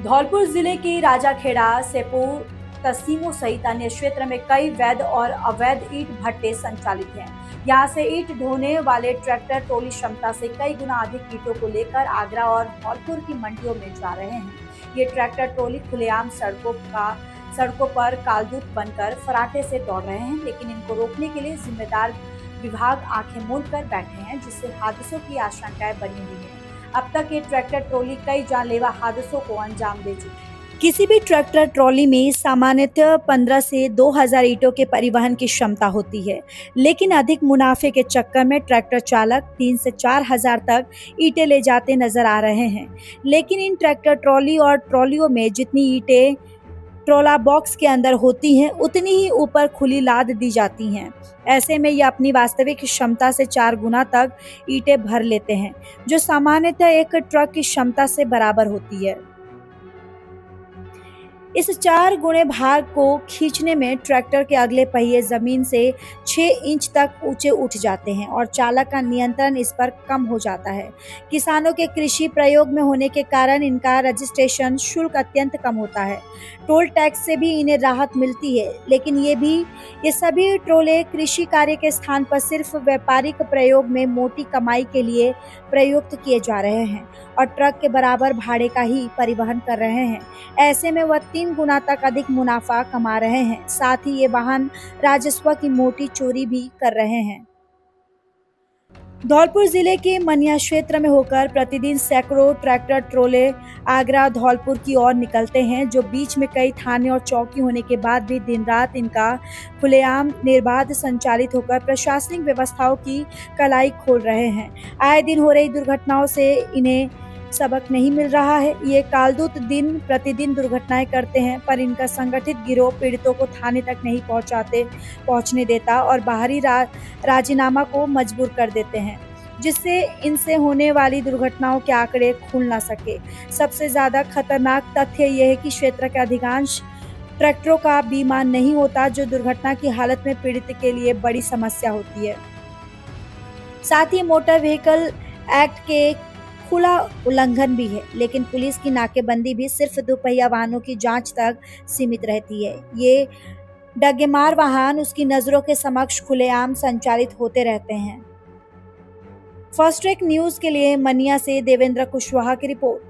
धौलपुर जिले के राजाखेड़ा, सेपुर, तस्सीमो सहित अन्य क्षेत्र में कई वैध और अवैध ईंट भट्टे संचालित हैं। यहाँ से ईंट ढोने वाले ट्रैक्टर ट्रॉली क्षमता से कई गुना अधिक ईंटों को लेकर आगरा और धौलपुर की मंडियों में जा रहे हैं। ये ट्रैक्टर ट्रॉली खुलेआम सड़कों पर कालदूत बनकर फराटे से दौड़ रहे हैं, लेकिन इनको रोकने के लिए जिम्मेदार विभाग आंखें मूंद कर बैठे हैं, जिससे हादसों की आशंकाएं बनी हुई है। अब तक ये ट्रैक्टर ट्रॉली कई जानलेवा हादसों को अंजाम दे चुकी है। किसी भी ट्रैक्टर ट्रॉली में सामान्यतः 15 से 2000 ईंटों के परिवहन की क्षमता होती है, लेकिन अधिक मुनाफे के चक्कर में ट्रैक्टर चालक 3 से 4000 तक ईंटें ले जाते नजर आ रहे हैं। लेकिन इन ट्रैक्टर ट्रॉली और ट्रॉलियों में जितनी ईंटें ट्रोला बॉक्स के अंदर होती हैं, उतनी ही ऊपर खुली लाद दी जाती हैं। ऐसे में ये अपनी वास्तविक क्षमता से 4 गुना तक ईंटें भर लेते हैं, जो सामान्यतः एक ट्रक की क्षमता से बराबर होती है। इस 4 गुणे भार को खींचने में ट्रैक्टर के अगले पहिए जमीन से 6 इंच तक ऊंचे उठ जाते हैं और चालक का नियंत्रण इस पर कम हो जाता है। किसानों के कृषि प्रयोग में होने के कारण इनका रजिस्ट्रेशन शुल्क अत्यंत कम होता है। टोल टैक्स से भी इन्हें राहत मिलती है, लेकिन ये सभी ट्रोले कृषि कार्य के स्थान पर सिर्फ व्यापारिक प्रयोग में मोटी कमाई के लिए प्रयुक्त किए जा रहे हैं और ट्रक के बराबर भाड़े का ही परिवहन कर रहे हैं। ऐसे में वह 3 गुना तक अधिक मुनाफा कमा रहे हैं। साथ ही ये वाहन राजस्व की मोटी चोरी भी कर रहे हैं। धौलपुर जिले के मनिया क्षेत्र में होकर प्रतिदिन सैकड़ों ट्रैक्टर ट्रोले आगरा धौलपुर की ओर निकलते हैं, जो बीच में कई थाने और चौकी होने के बाद भी दिन रात इनका खुलेआम निर्बाध संचालित होकर प्रशासनिक व्यवस्थाओं की कलाई खोल रहे हैं। आए दिन हो रही दुर्घटनाओं से इन्हें सबक नहीं मिल रहा है। ये कालदूत दिन प्रतिदिन दुर्घटनाएं करते हैं, पर इनका संगठित गिरोह पीड़ितों को थाने तक नहीं पहुंचने देता और बाहरी राजीनामा को मजबूर कर देते हैं, जिससे इनसे होने वाली दुर्घटनाओं के आंकड़े खुल ना सके। सबसे ज्यादा खतरनाक तथ्य यह है कि क्षेत्र के अधिकांश ट्रैक्टरों का बीमा नहीं होता, जो दुर्घटना की हालत में पीड़ित के लिए बड़ी समस्या होती है। साथ ही मोटर व्हीकल एक्ट के खुला उल्लंघन भी है, लेकिन पुलिस की नाकेबंदी भी सिर्फ दोपहिया वाहनों की जांच तक सीमित रहती है। ये डग्गेमार वाहन उसकी नजरों के समक्ष खुलेआम संचालित होते रहते हैं। फर्स्ट ट्रैक न्यूज के लिए मनिया से देवेंद्र कुशवाहा की रिपोर्ट।